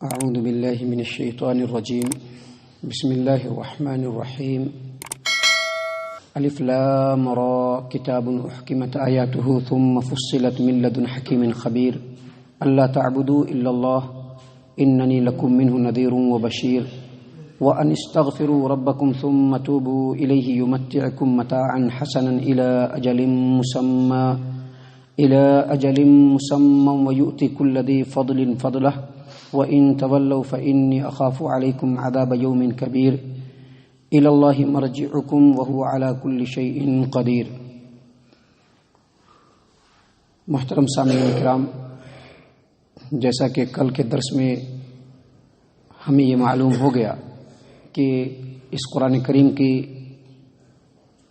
اعوذ باللہ من الشیطان الرجیم بسم اللہ الرحمن الرحیم الف لام را کتاب احکمت آیاته ثم فصلت من لدن حکیم خبیر الا تعبدوا الا اللہ اننی لکم منہ نذیر وبشیر وان استغفروا ربکم ثم توبوا الیہ یمتعکم متاعا حسنا الى اجل مسمى ويؤتي كل ذي فضل فضله وان تولوا فاني اخاف عليكم عذاب يوم كبير الى الله مرجعكم وهو على كل شيء قدير۔ محترم سامعین کرام، جیسا کہ کل کے درس میں ہمیں یہ معلوم ہو گیا کہ اس قرآن کریم کی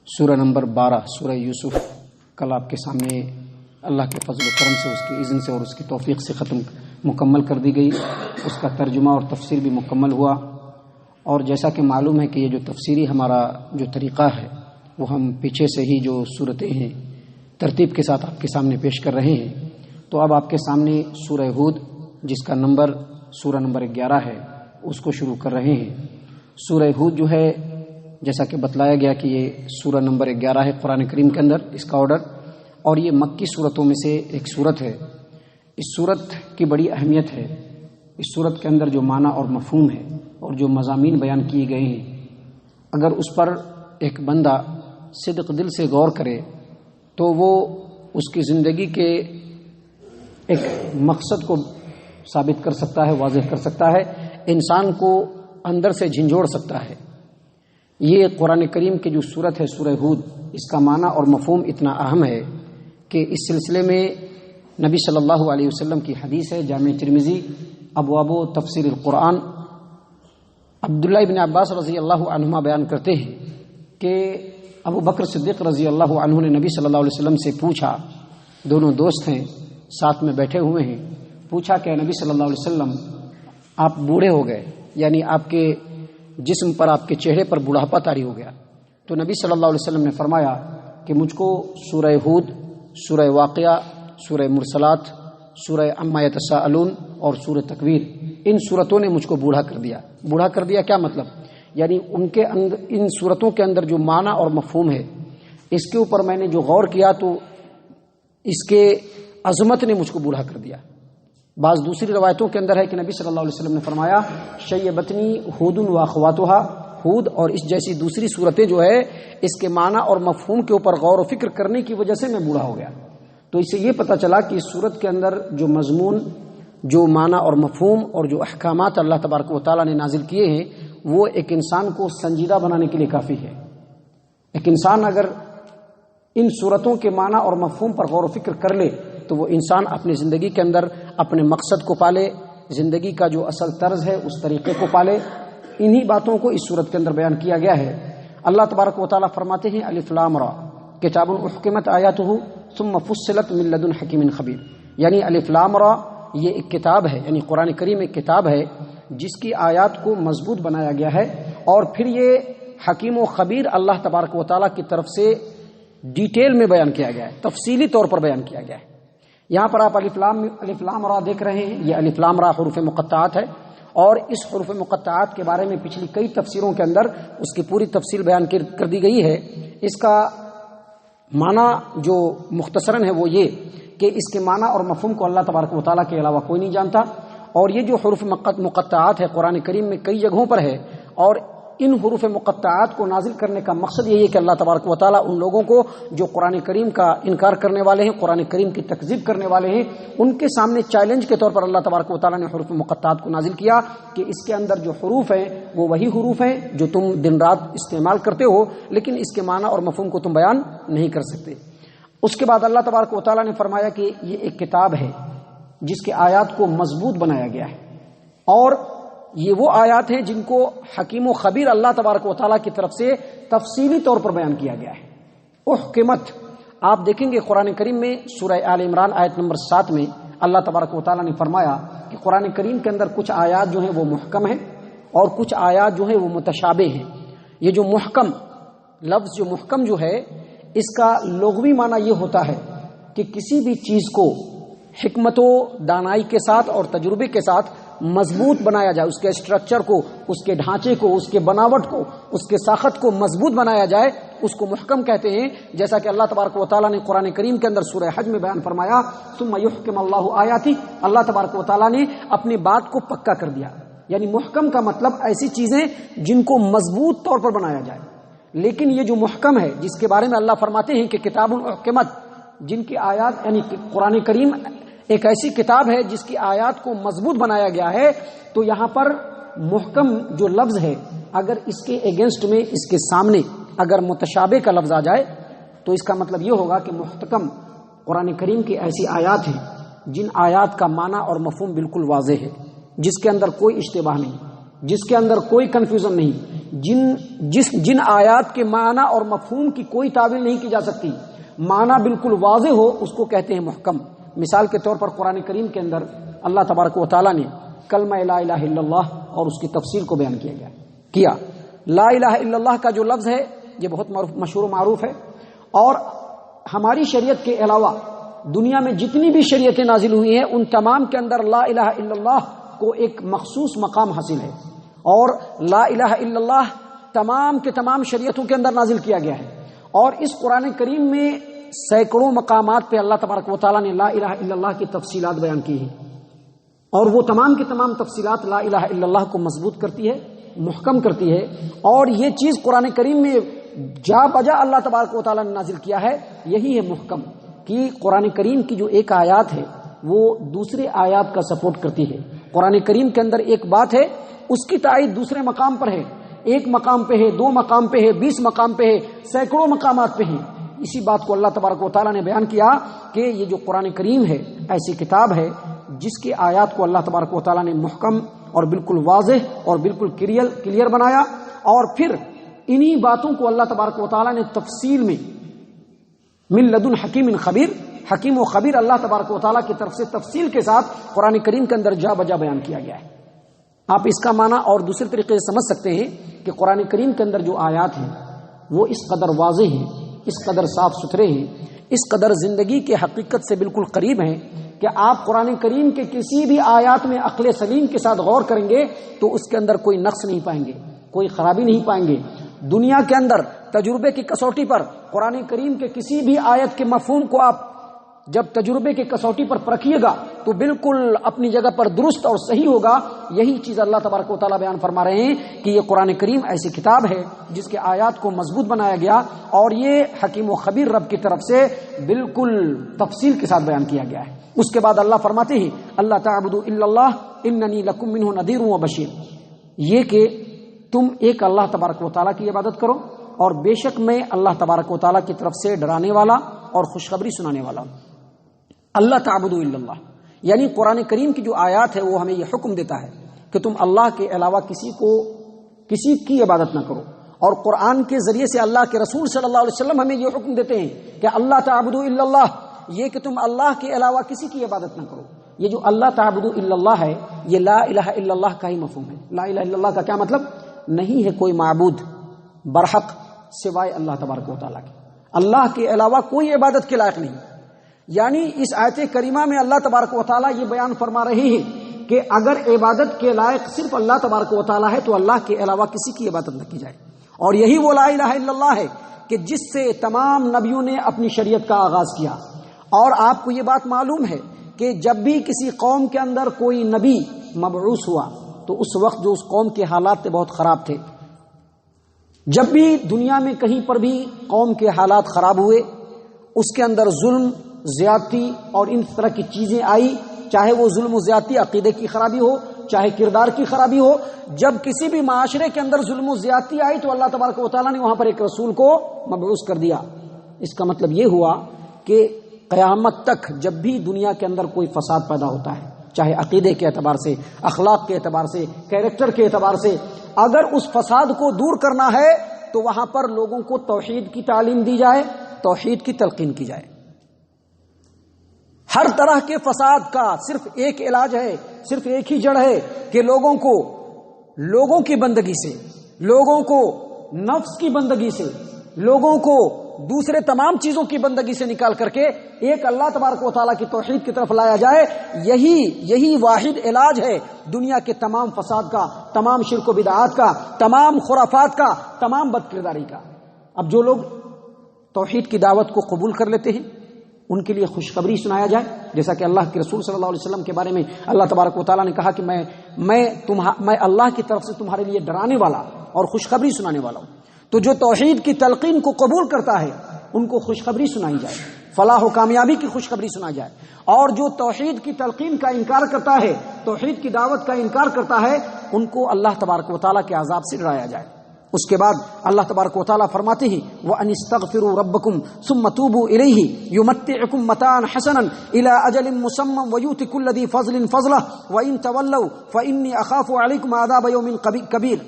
سورہ نمبر 12 سورہ یوسف کل آپ کے سامنے اللہ کے فضل و کرم سے، اس کی اذن سے اور اس کی توفیق سے مکمل کر دی گئی۔ اس کا ترجمہ اور تفسیر بھی مکمل ہوا، اور جیسا کہ معلوم ہے کہ یہ جو تفسیری ہمارا جو طریقہ ہے وہ ہم پیچھے سے ہی جو صورتیں ہیں ترتیب کے ساتھ آپ کے سامنے پیش کر رہے ہیں۔ تو اب آپ کے سامنے سورہ ہود، جس کا سورہ نمبر 11 ہے، اس کو شروع کر رہے ہیں۔ سورہ ہود جو ہے، جیسا کہ بتلایا گیا کہ یہ سورہ نمبر 11 ہے قرآن کریم کے اندر، اس کا آرڈر، اور یہ مکی صورتوں میں سے ایک صورت ہے۔ اس صورت کی بڑی اہمیت ہے۔ اس صورت کے اندر جو معنی اور مفہوم ہے اور جو مضامین بیان کیے گئے ہیں، اگر اس پر ایک بندہ صدق دل سے غور کرے تو وہ اس کی زندگی کے ایک مقصد کو ثابت کر سکتا ہے، واضح کر سکتا ہے، انسان کو اندر سے جھنجھوڑ سکتا ہے۔ یہ قرآن کریم کی جو صورت ہے سورہ ہود، اس کا معنی اور مفہوم اتنا اہم ہے کہ اس سلسلے میں نبی صلی اللہ علیہ وسلم کی حدیث ہے، جامع ترمذی ابواب تفسیر القرآن، عبداللہ ابن عباس رضی اللہ عنہما بیان کرتے ہیں کہ ابو بکر صدیق رضی اللہ عنہ نے نبی صلی اللہ علیہ وسلم سے پوچھا، دونوں دوست ہیں ساتھ میں بیٹھے ہوئے ہیں، پوچھا کہ نبی صلی اللہ علیہ وسلم آپ بوڑھے ہو گئے، یعنی آپ کے جسم پر، آپ کے چہرے پر بڑھاپا طاری ہو گیا۔ تو نبی صلی اللہ علیہ وسلم نے فرمایا کہ مجھ کو سورہ ہود، سورہ واقعہ، سورہ مرسلات، سورہ عما یتساءلون اور سورہ تکویر، ان صورتوں نے مجھ کو بوڑھا کر دیا۔ بوڑھا کر دیا کیا مطلب؟ یعنی ان کے اندر، ان صورتوں کے اندر جو معنی اور مفہوم ہے، اس کے اوپر میں نے جو غور کیا تو اس کے عظمت نے مجھ کو بوڑھا کر دیا۔ بعض دوسری روایتوں کے اندر ہے کہ نبی صلی اللہ علیہ وسلم نے فرمایا شیبتنی ہود و اخواتها، ہود اور اس جیسی دوسری صورتیں جو ہے، اس کے معنی اور مفہوم کے اوپر غور و فکر کرنے کی وجہ سے میں بوڑھا ہو گیا۔ تو اس سے یہ پتہ چلا کہ اس صورت کے اندر جو مضمون، جو معنی اور مفہوم اور جو احکامات اللہ تبارک و تعالیٰ نے نازل کیے ہیں، وہ ایک انسان کو سنجیدہ بنانے کے لیے کافی ہے۔ ایک انسان اگر ان صورتوں کے معنی اور مفہوم پر غور و فکر کر لے تو وہ انسان اپنی زندگی کے اندر اپنے مقصد کو پالے، زندگی کا جو اصل طرز ہے اس طریقے کو پالے۔ انہی باتوں کو اس صورت کے اندر بیان کیا گیا ہے۔ اللہ تبارک و تعالیٰ فرماتے ہیں الف لام را کتاب احکمت آیاتہ ثم فصلت من لدن حکیم خبیر، یعنی الف لام را یہ ایک کتاب ہے، یعنی قرآن کریم ایک کتاب ہے جس کی آیات کو مضبوط بنایا گیا ہے، اور پھر یہ حکیم و خبیر اللہ تبارک و تعالیٰ کی طرف سے ڈیٹیل میں بیان کیا گیا ہے، تفصیلی طور پر بیان کیا گیا ہے۔ یہاں پر آپ الف لام را دیکھ رہے ہیں، یہ الف لام را حروف مقطعات ہے، اور اس حروف مقطعات کے بارے میں پچھلی کئی تفسیروں کے اندر اس کی پوری تفصیل بیان کر دی گئی ہے۔ اس کا معنی جو مختصراً ہے وہ یہ کہ اس کے معنی اور مفہوم کو اللہ تبارک و تعالیٰ کے علاوہ کوئی نہیں جانتا، اور یہ جو حروف مقطعات ہے قرآن کریم میں کئی جگہوں پر ہے، اور ان حروف مقطعات کو نازل کرنے کا مقصد یہی ہے کہ اللہ تبارک و تعالیٰ ان لوگوں کو جو قرآن کریم کا انکار کرنے والے ہیں، قرآن کریم کی تکذیب کرنے والے ہیں، ان کے سامنے چیلنج کے طور پر اللہ تبارک و تعالیٰ نے حروف مقطعات کو نازل کیا کہ اس کے اندر جو حروف ہیں وہ وہی حروف ہیں جو تم دن رات استعمال کرتے ہو، لیکن اس کے معنی اور مفہوم کو تم بیان نہیں کر سکتے۔ اس کے بعد اللہ تبارک و تعالیٰ نے فرمایا کہ یہ ایک کتاب ہے جس کے آیات کو مضبوط بنایا گیا ہے، اور یہ وہ آیات ہیں جن کو حکیم و خبیر اللہ تبارک و تعالیٰ کی طرف سے تفصیلی طور پر بیان کیا گیا ہے۔ احکمت، آپ دیکھیں گے قرآن کریم میں سورہ آل عمران آیت نمبر 7 میں اللہ تبارک و تعالیٰ نے فرمایا کہ قرآن کریم کے اندر کچھ آیات جو ہیں وہ محکم ہیں اور کچھ آیات جو ہیں وہ متشابہ ہیں۔ یہ جو محکم لفظ، جو محکم جو ہے، اس کا لغوی معنی یہ ہوتا ہے کہ کسی بھی چیز کو حکمت و دانائی کے ساتھ اور تجربے کے ساتھ مضبوط بنایا جائے، اس کے اسٹرکچر کو، اس کے ڈھانچے کو، اس کے بناوٹ کو، اس کے ساخت کو مضبوط بنایا جائے، اس کو محکم کہتے ہیں. جیسا کہ اللہ تبارک و تعالیٰ نے قرآن کریم کے اندر سورہ حج میں بیان فرمایا، ثم یحکم اللہ آیاتی، اللہ تبارک و تعالیٰ نے اپنی بات کو پکا کر دیا. یعنی محکم کا مطلب ایسی چیزیں جن کو مضبوط طور پر بنایا جائے. لیکن یہ جو محکم ہے، جس کے بارے میں اللہ فرماتے ہیں کہ کتاب احکمت، جن کی آیات، یعنی قرآن کریم ایک ایسی کتاب ہے جس کی آیات کو مضبوط بنایا گیا ہے، تو یہاں پر محکم جو لفظ ہے، اگر اس کے اگینسٹ میں، اس کے سامنے اگر متشابہ کا لفظ آ جائے تو اس کا مطلب یہ ہوگا کہ محکم قرآن کریم کی ایسی آیات ہیں جن آیات کا معنی اور مفہوم بالکل واضح ہے، جس کے اندر کوئی اشتباہ نہیں، جس کے اندر کوئی کنفیوژن نہیں، جن آیات کے معنی اور مفہوم کی کوئی تعویل نہیں کی جا سکتی، معنی بالکل واضح ہو، اس کو کہتے ہیں محکم. مثال کے طور پر قرآن کریم کے اندر اللہ تبارک و تعالیٰ نے کلمہ لا الہ الا اللہ اور اس کی تفصیل کو بیان کیا. لا الہ الا اللہ کا جو لفظ ہے یہ بہت مشہور و معروف ہے، اور ہماری شریعت کے علاوہ دنیا میں جتنی بھی شریعتیں نازل ہوئی ہیں ان تمام کے اندر لا الہ الا اللہ کو ایک مخصوص مقام حاصل ہے، اور لا الہ الا اللہ تمام کے تمام شریعتوں کے اندر نازل کیا گیا ہے. اور اس قرآن کریم میں سینکڑوں مقامات پہ اللہ تبارک و تعالیٰ نے لا الہ الا اللہ کی تفصیلات بیان کی ہیں، اور وہ تمام کی تمام تفصیلات لا الہ الا اللہ کو مضبوط کرتی ہے، محکم کرتی ہے. اور یہ چیز قرآن کریم میں جا بجا اللہ تبارک و تعالیٰ نے نازل کیا ہے. یہی ہے محکم، کہ قرآن کریم کی جو ایک آیات ہے وہ دوسرے آیات کا سپورٹ کرتی ہے. قرآن کریم کے اندر ایک بات ہے، اس کی تائید دوسرے مقام پر ہے، ایک مقام پہ ہے، دو مقام پہ ہے، 20 مقام پہ ہے، سینکڑوں مقامات پہ ہیں. اسی بات کو اللہ تبارک و تعالیٰ نے بیان کیا کہ یہ جو قرآن کریم ہے ایسی کتاب ہے جس کی آیات کو اللہ تبارک و تعالیٰ نے محکم اور بالکل واضح اور بالکل کلیئر بنایا، اور پھر انہی باتوں کو اللہ تبارک و تعالیٰ نے تفصیل میں من لدن حکیم خبیر، حکیم و خبیر اللہ تبارک و تعالیٰ کی طرف سے تفصیل کے ساتھ قرآن کریم کے اندر جا بجا بیان کیا گیا ہے. آپ اس کا معنی اور دوسرے طریقے سے سمجھ سکتے ہیں کہ قرآن کریم کے اندر جو آیات ہیں وہ اس قدر واضح ہیں، اس قدر صاف ستھرے ہیں، اس قدر زندگی کے حقیقت سے بالکل قریب ہیں کہ آپ قرآن کریم کے کسی بھی آیات میں عقل سلیم کے ساتھ غور کریں گے تو اس کے اندر کوئی نقص نہیں پائیں گے، کوئی خرابی نہیں پائیں گے. دنیا کے اندر تجربے کی کسوٹی پر قرآن کریم کے کسی بھی آیت کے مفہوم کو آپ جب تجربے کی کسوٹی پر پرکھیے گا تو بالکل اپنی جگہ پر درست اور صحیح ہوگا. یہی چیز اللہ تبارک و تعالیٰ بیان فرما رہے ہیں کہ یہ قرآن کریم ایسی کتاب ہے جس کے آیات کو مضبوط بنایا گیا، اور یہ حکیم و خبیر رب کی طرف سے بالکل تفصیل کے ساتھ بیان کیا گیا ہے. اس کے بعد اللہ فرماتے ہیں اللہ تعبدوا الا اللہ اننی لکم منہ نذیر و بشیر، یہ کہ تم ایک اللہ تبارک و تعالیٰ کی عبادت کرو اور بے شک میں اللہ تبارک و تعالیٰ کی طرف سے ڈرانے والا اور خوشخبری سنانے والا ہوں. اللہ تعبدوا الا اللہ، یعنی قرآن کریم کی جو آیات ہے وہ ہمیں یہ حکم دیتا ہے کہ تم اللہ کے علاوہ کسی کی عبادت نہ کرو. اور قرآن کے ذریعے سے اللہ کے رسول صلی اللہ علیہ وسلم ہمیں یہ حکم دیتے ہیں کہ اللہ تعبدوا الا اللہ، یہ کہ تم اللہ کے علاوہ کسی کی عبادت نہ کرو. یہ جو اللہ تعبدوا الا اللہ ہے یہ لا الہ الا اللہ کا ہی مفہوم ہے. لا الہ الا اللہ کا کیا مطلب؟ نہیں ہے کوئی معبود برحق سوائے اللہ تبارک و تعالیٰ کے، اللہ کے علاوہ کوئی عبادت کے لائق نہیں. یعنی اس آیت کریمہ میں اللہ تبارک و تعالیٰ یہ بیان فرما رہے ہیں کہ اگر عبادت کے لائق صرف اللہ تبارک و تعالیٰ ہے تو اللہ کے علاوہ کسی کی عبادت نہ کی جائے. اور یہی وہ لا الہ الا اللہ ہے کہ جس سے تمام نبیوں نے اپنی شریعت کا آغاز کیا. اور آپ کو یہ بات معلوم ہے کہ جب بھی کسی قوم کے اندر کوئی نبی مبعوث ہوا تو اس وقت جو اس قوم کے حالات تھے بہت خراب تھے. جب بھی دنیا میں کہیں پر بھی قوم کے حالات خراب ہوئے، اس کے اندر ظلم، زیادتی اور ان طرح کی چیزیں آئی، چاہے وہ ظلم و زیادتی عقیدے کی خرابی ہو، چاہے کردار کی خرابی ہو. جب کسی بھی معاشرے کے اندر ظلم و زیادتی آئی تو اللہ تبارک و تعالیٰ نے وہاں پر ایک رسول کو مبعوث کر دیا. اس کا مطلب یہ ہوا کہ قیامت تک جب بھی دنیا کے اندر کوئی فساد پیدا ہوتا ہے، چاہے عقیدے کے اعتبار سے، اخلاق کے اعتبار سے، کیریکٹر کے اعتبار سے، اگر اس فساد کو دور کرنا ہے تو وہاں پر لوگوں کو توحید کی تعلیم دی جائے، توحید کی تلقین کی جائے. ہر طرح کے فساد کا صرف ایک علاج ہے، صرف ایک ہی جڑ ہے کہ لوگوں کی بندگی سے، لوگوں کو نفس کی بندگی سے، لوگوں کو دوسرے تمام چیزوں کی بندگی سے نکال کر کے ایک اللہ تبارک و تعالیٰ کی توحید کی طرف لایا جائے، یہی واحد علاج ہے دنیا کے تمام فساد کا، تمام شرک و بدعات کا، تمام خرافات کا، تمام بد کرداری کا۔ اب جو لوگ توحید کی دعوت کو قبول کر لیتے ہیں ان کے لیے خوشخبری سنایا جائے، جیسا کہ اللہ کے رسول صلی اللہ علیہ وسلم کے بارے میں اللہ تبارک و تعالیٰ نے کہا کہ میں اللہ کی طرف سے تمہارے لیے ڈرانے والا اور خوشخبری سنانے والا ہوں۔ تو جو توحید کی تلقین کو قبول کرتا ہے ان کو خوشخبری سنائی جائے، فلاح و کامیابی کی خوشخبری سنائی جائے، اور جو توحید کی تلقین کا انکار کرتا ہے، توحید کی دعوت کا انکار کرتا ہے، ان کو اللہ تبارک و تعالیٰ کے عذاب سے ڈرایا جائے۔ اس کے بعد اللہ تبارک و تعالیٰ فرماتے ہیں وَأَنِ اسْتَغْفِرُوا رَبَّكُمْ ثُمَّ تُوبُوا إِلَيْهِ يُمَتِّعْكُمْ مَتَاعًا حَسَنًا إِلَىٰ أَجَلٍ مُّسَمًّى وَيُؤْتِ كُلَّ ذِي فَضْلٍ فَضْلَهُ وَإِن تَوَلَّوْا فَإِنِّي أَخَافُ عَلَيْكُمْ عَذَابَ يَوْمٍ كَبِيرٍ۔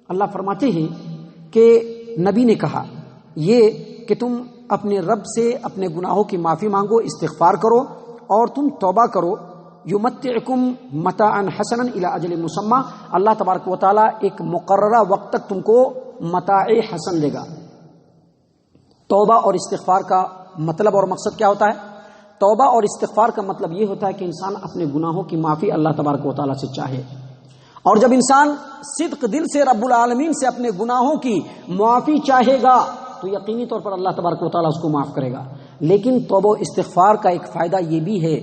اللہ فرماتے ہیں کہ نبی نے کہا یہ کہ تم اپنے رب سے اپنے گناہوں کی معافی مانگو، استغفار کرو اور تم توبہ کرو۔ یمتعکم متاعا حسنا الی اجل مسمی، اللہ تبارک و تعالیٰ ایک مقررہ وقت تک تم کو متاع حسن دے گا۔ توبہ اور استغفار کا مطلب اور مقصد کیا ہوتا ہے؟ توبہ اور استغفار کا مطلب یہ ہوتا ہے کہ انسان اپنے گناہوں کی معافی اللہ تبارک و تعالیٰ سے چاہے، اور جب انسان صدق دل سے رب العالمین سے اپنے گناہوں کی معافی چاہے گا تو یقینی طور پر اللہ تبارک و تعالیٰ اس کو معاف کرے گا۔ لیکن توبہ و استغفار کا ایک فائدہ یہ بھی ہے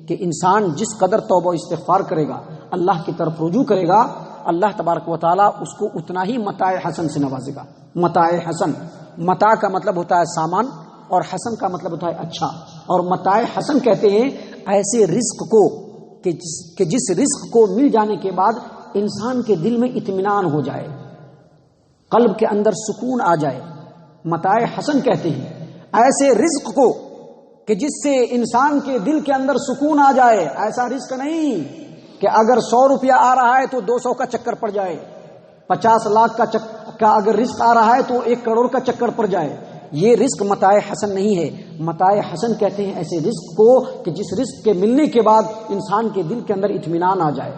کہ انسان جس قدر توبہ و استغفار کرے گا، اللہ کی طرف رجوع کرے گا، اللہ تبارک و تعالیٰ اس کو اتنا ہی متاع حسن سے نوازے گا۔ متاع حسن، متاع کا مطلب ہوتا ہے سامان اور حسن کا مطلب ہوتا ہے اچھا، اور متاع حسن کہتے ہیں ایسے رزق کو کہ جس رزق کو مل جانے کے بعد انسان کے دل میں اطمینان ہو جائے، قلب کے اندر سکون آ جائے، متاع حسن کہتے ہیں ایسے رزق کو کہ جس سے انسان کے دل کے اندر سکون آ جائے۔ ایسا رزق نہیں کہ اگر 100 روپیہ آ رہا ہے تو 200 کا چکر پڑ جائے، 50 لاکھ کا اگر رزق آ رہا ہے تو 1 کروڑ کا چکر پڑ جائے۔ یہ رزق متاع حسن نہیں ہے۔ متاع حسن کہتے ہیں ایسے رزق کو کہ جس رزق کے ملنے کے بعد انسان کے دل کے اندر اطمینان آ جائے۔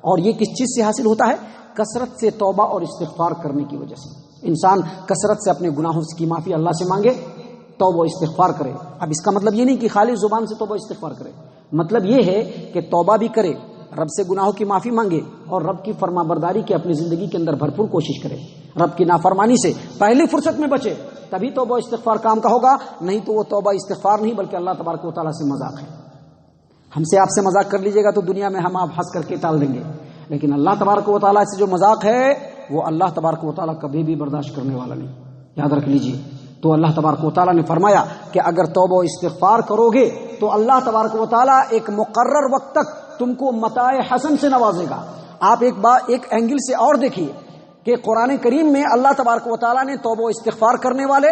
اور یہ کس چیز سے حاصل ہوتا ہے؟ کثرت سے توبہ اور استغفار کرنے کی وجہ سے۔ انسان کثرت سے اپنے گناہوں کی معافی اللہ سے مانگے، توبہ و استغفار کرے۔ اب اس کا مطلب یہ نہیں کہ خالی زبان سے توبہ و استغفار کرے، مطلب یہ ہے کہ توبہ بھی کرے، رب سے گناہوں کی معافی مانگے، اور رب کی فرما برداری کی اپنی زندگی کے اندر بھرپور کوشش کرے، رب کی نافرمانی سے پہلی فرصت میں بچے، تبھی توبہ و استغفار کام کا ہوگا، نہیں تو وہ توبہ استغفار نہیں بلکہ اللہ تبارک و تعالیٰ سے مذاق ہے۔ ہم سے آپ سے مذاق کر لیجیے گا تو دنیا میں ہم آپ ہنس کر کے ٹال دیں گے، لیکن اللہ تبارک و تعالیٰ سے جو مذاق ہے وہ اللہ تبارک و تعالیٰ کبھی بھی برداشت کرنے والا نہیں، یاد رکھ لیجیے۔ تو اللہ تبارک و تعالیٰ نے فرمایا کہ اگر توبہ و استغفار کرو گے تو اللہ تبارک و تعالیٰ ایک مقرر وقت تک تم کو متاع حسن سے نوازے گا۔ آپ ایک اینگل سے اور دیکھیے کہ قرآن کریم میں اللہ تبارک و تعالیٰ نے توبہ و استغفار کرنے والے،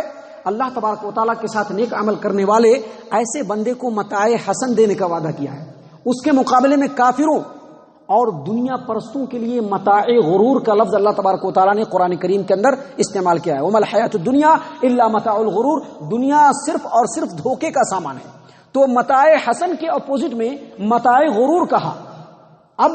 اللہ تبارک و تعالیٰ کے ساتھ نیک عمل کرنے والے ایسے بندے کو متاع حسن دینے کا وعدہ کیا ہے۔ اس کے مقابلے میں کافروں اور دنیا پرستوں کے لیے متاع غرور کا لفظ اللہ تبارک و تعالیٰ نے قرآن کریم کے اندر استعمال کیا ہے۔ وَمَا الْحَيَاةُ الدُّنْيَا إِلَّا مَتَاعُ الْغُرُورِ، دنیا صرف اور صرف دھوکے کا سامان ہے۔ تو متاع حسن کے اپوزٹ میں متاع غرور کہا۔ اب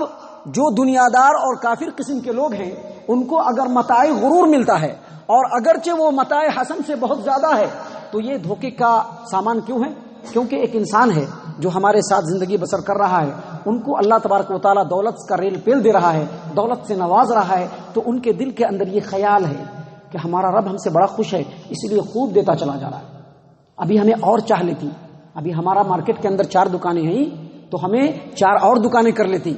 جو دنیا دار اور کافر قسم کے لوگ ہیں ان کو اگر متاع غرور ملتا ہے اور اگرچہ وہ متاع حسن سے بہت زیادہ ہے تو یہ دھوکے کا سامان کیوں ہے؟ کیونکہ ایک انسان ہے جو ہمارے ساتھ زندگی بسر کر رہا ہے، ان کو اللہ تبارک و تعالیٰ دولت کا ریل پیل دے رہا ہے، دولت سے نواز رہا ہے، تو ان کے دل کے اندر یہ خیال ہے کہ ہمارا رب ہم سے بڑا خوش ہے اسی لیے خوب دیتا چلا جا رہا ہے، ابھی ہمیں اور چاہ لیتی، ابھی ہمارا مارکیٹ کے اندر 4 دکانیں ہیں تو ہمیں 4 اور دکانیں کر لیتی،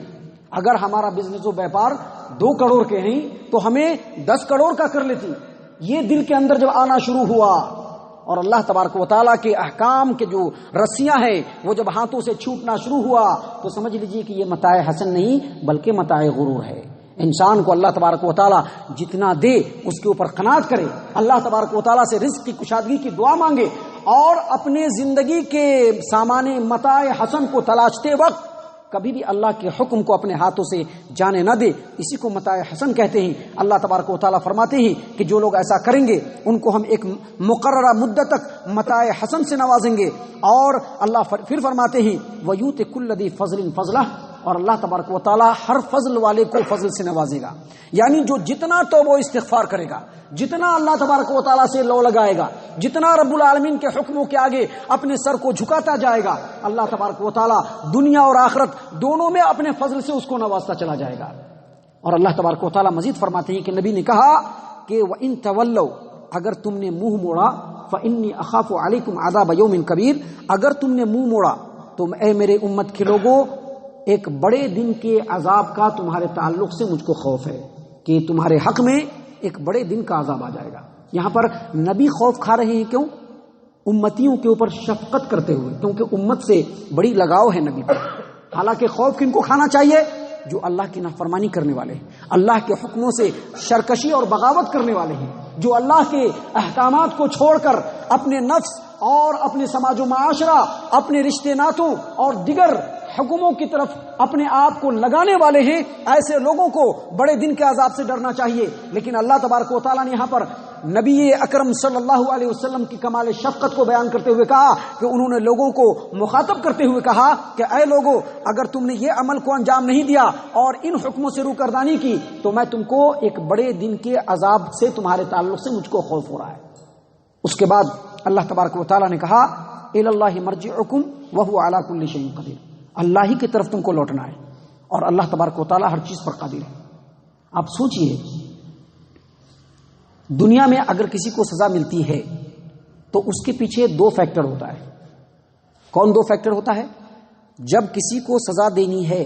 اگر ہمارا بزنس و بیپار 2 کروڑ کے ہیں تو ہمیں 10 کروڑ کا کر لیتی۔ یہ دل کے اندر جب آنا شروع ہوا اور اللہ تبارک و تعالیٰ کے احکام کے جو رسیاں ہیں وہ جب ہاتھوں سے چھوٹنا شروع ہوا تو سمجھ لیجئے کہ یہ متاع حسن نہیں بلکہ متاع غرور ہے۔ انسان کو اللہ تبارک و تعالیٰ جتنا دے اس کے اوپر قناعت کرے، اللہ تبارک و تعالیٰ سے رزق کی کشادگی کی دعا مانگے، اور اپنے زندگی کے سامان متاع حسن کو تلاشتے وقت کبھی بھی اللہ کے حکم کو اپنے ہاتھوں سے جانے نہ دے، اسی کو متاع حسن کہتے ہیں۔ اللہ تبارک و تعالیٰ فرماتے ہیں کہ جو لوگ ایسا کریں گے ان کو ہم ایک مقررہ مدت تک متاع حسن سے نوازیں گے، اور اللہ پھر فرماتے ہیں وَيُؤْتِ كُلَّ ذِي فَضْلٍ فَضْلَهُ، اور اللہ تبارک و تعالی ہر فضل والے کو فضل سے نوازے گا. یعنی جو جتنا توبہ و استغفار کرے گا، جتنا اللہ تبارک و تعالی سے لو لگائے گا، جتنا رب العالمین کے حکموں کے آگے اپنے سر کو جھکاتا جائے گا، اللہ تبارک و تعالی دنیا اور آخرت دونوں میں اپنے فضل سے اس کو نوازتا چلا جائے گا. اور اللہ تبارک و تعالی مزید فرماتے ہیں کہ نبی نے کہا کہ وَإِن تَوَلَّوْا، اگر تم نے منہ موڑا، فَإِنِّي أَخَافُ عَلَيْكُمْ عَذَابَ يَوْمٍ كَبِيرٍ، اگر تم نے منہ موڑا تو اے میرے امت کے لوگوں، ایک بڑے دن کے عذاب کا تمہارے تعلق سے مجھ کو خوف ہے کہ تمہارے حق میں ایک بڑے دن کا عذاب آ جائے گا. یہاں پر نبی خوف کھا رہے ہیں، کیوں؟ امتیوں کے اوپر شفقت کرتے ہوئے، کیونکہ امت سے بڑی لگاؤ ہے نبی پر. حالانکہ خوف کن کو کھانا چاہیے؟ جو اللہ کی نافرمانی کرنے والے ہیں، اللہ کے حکموں سے سرکشی اور بغاوت کرنے والے ہیں، جو اللہ کے احکامات کو چھوڑ کر اپنے نفس اور اپنے سماج و معاشرہ، اپنے رشتے ناتوں اور دیگر حکموں کی طرف اپنے آپ کو لگانے والے ہیں. ایسے لوگوں کو بڑے دن کے عذاب سے ڈرنا چاہیے. لیکن اللہ تبارک و تعالیٰ نے یہاں پر نبی اکرم صلی اللہ علیہ وسلم کی کمال شفقت کو بیان کرتے ہوئے کہا کہ انہوں نے لوگوں کو مخاطب کرتے ہوئے کہا کہ اے لوگوں، اگر تم نے یہ عمل کو انجام نہیں دیا اور ان حکموں سے روگردانی کی تو میں تم کو ایک بڑے دن کے عذاب سے تمہارے تعلق سے مجھ کو خوف ہو رہا ہے. اس کے بعد اللہ تبارک و تعالیٰ نے کہا الی اللہ مرجعکم وہو علی کل شیء قدیر، اللہ ہی کی طرف تم کو لوٹنا ہے اور اللہ تبارک و تعالیٰ ہر چیز پر قادر ہے. آپ سوچئے، دنیا میں اگر کسی کو سزا ملتی ہے تو اس کے پیچھے دو فیکٹر ہوتا ہے. کون دو فیکٹر ہوتا ہے؟ جب کسی کو سزا دینی ہے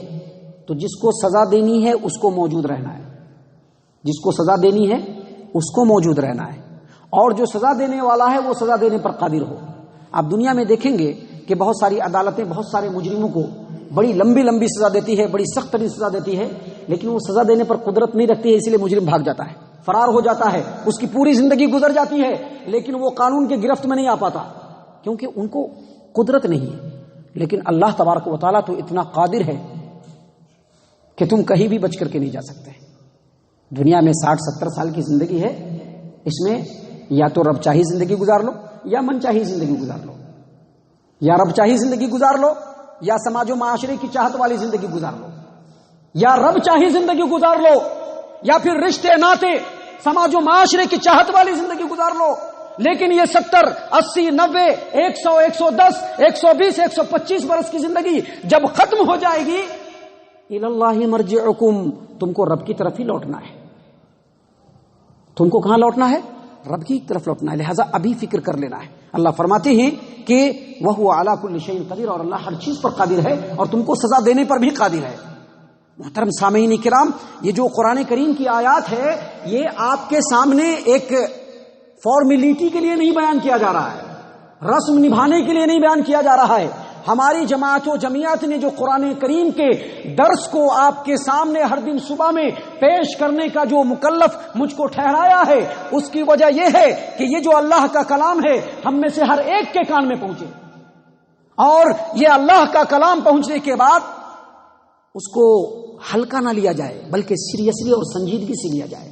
تو جس کو سزا دینی ہے اس کو موجود رہنا ہے، جس کو سزا دینی ہے اس کو موجود رہنا ہے، اور جو سزا دینے والا ہے وہ سزا دینے پر قادر ہو. آپ دنیا میں دیکھیں گے کہ بہت ساری عدالتیں بہت سارے مجرموں کو بڑی لمبی لمبی سزا دیتی ہے، بڑی سخت ترین سزا دیتی ہے، لیکن وہ سزا دینے پر قدرت نہیں رکھتی ہے، اسی لیے مجرم بھاگ جاتا ہے، فرار ہو جاتا ہے، اس کی پوری زندگی گزر جاتی ہے، لیکن وہ قانون کی گرفت میں نہیں آ پاتا کیونکہ ان کو قدرت نہیں ہے. لیکن اللہ تبارک و تعالیٰ تو اتنا قادر ہے کہ تم کہیں بھی بچ کر کے نہیں جا سکتے. دنیا میں 60-70 سال کی زندگی ہے، اس میں یا تو رب چاہی زندگی گزار لو یا من چاہی زندگی گزار لو، یا رب چاہی زندگی گزار لو یا سماج و معاشرے کی چاہت والی زندگی گزار لو، یا رب چاہی زندگی گزار لو یا پھر رشتے ناتے سماج و معاشرے کی چاہت والی زندگی گزار لو. لیکن یہ 70, 80, 90, 100, 110, 120, 125 برس کی زندگی جب ختم ہو جائے گی، الاللہ مرجعکم، تم کو رب کی طرف ہی لوٹنا ہے. تم کو کہاں لوٹنا ہے؟ رب کی طرف لوٹنا ہے. لہذا ابھی فکر کر لینا ہے. اللہ فرماتے ہیں کہ وہو علی کل شیء قدیر، اور اللہ ہر چیز پر قادر ہے اور تم کو سزا دینے پر بھی قادر ہے. محترم سامعین کرام، یہ جو قرآن کریم کی آیات ہے یہ آپ کے سامنے ایک فارمیلٹی کے لیے نہیں بیان کیا جا رہا ہے، رسم نبھانے کے لیے نہیں بیان کیا جا رہا ہے. ہماری جماعت و جمعیت نے جو قرآن کریم کے درس کو آپ کے سامنے ہر دن صبح میں پیش کرنے کا جو مکلف مجھ کو ٹھہرایا ہے، اس کی وجہ یہ ہے کہ یہ جو اللہ کا کلام ہے ہم میں سے ہر ایک کے کان میں پہنچے، اور یہ اللہ کا کلام پہنچنے کے بعد اس کو ہلکا نہ لیا جائے بلکہ سیریسلی اور سنجیدگی سے لیا جائے.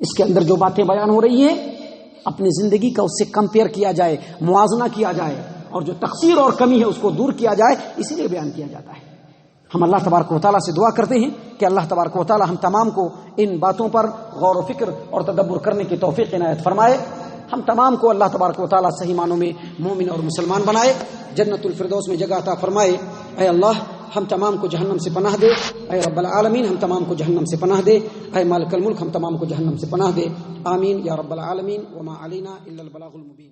اس کے اندر جو باتیں بیان ہو رہی ہیں اپنی زندگی کا اس سے کمپیئر کیا جائے، موازنہ کیا جائے، اور جو تقصیر اور کمی ہے اس کو دور کیا جائے، اسی لیے بیان کیا جاتا ہے. ہم اللہ تبارک و تعالیٰ سے دعا کرتے ہیں کہ اللہ تبارک و تعالیٰ ہم تمام کو ان باتوں پر غور و فکر اور تدبر کرنے کی توفیق عنایت فرمائے. ہم تمام کو اللہ تبارک و تعالیٰ صحیح معنوں میں مومن اور مسلمان بنائے، جنت الفردوس میں جگہ عطا فرمائے. اے اللہ ہم تمام کو جہنم سے پناہ دے. اے رب العالمین ہم تمام کو جہنم سے پناہ دے. اے مالک الملک ہم تمام کو جہنم سے پناہ دے. آمین یا رب العالمین. وما علینا الا البلاغ المبین.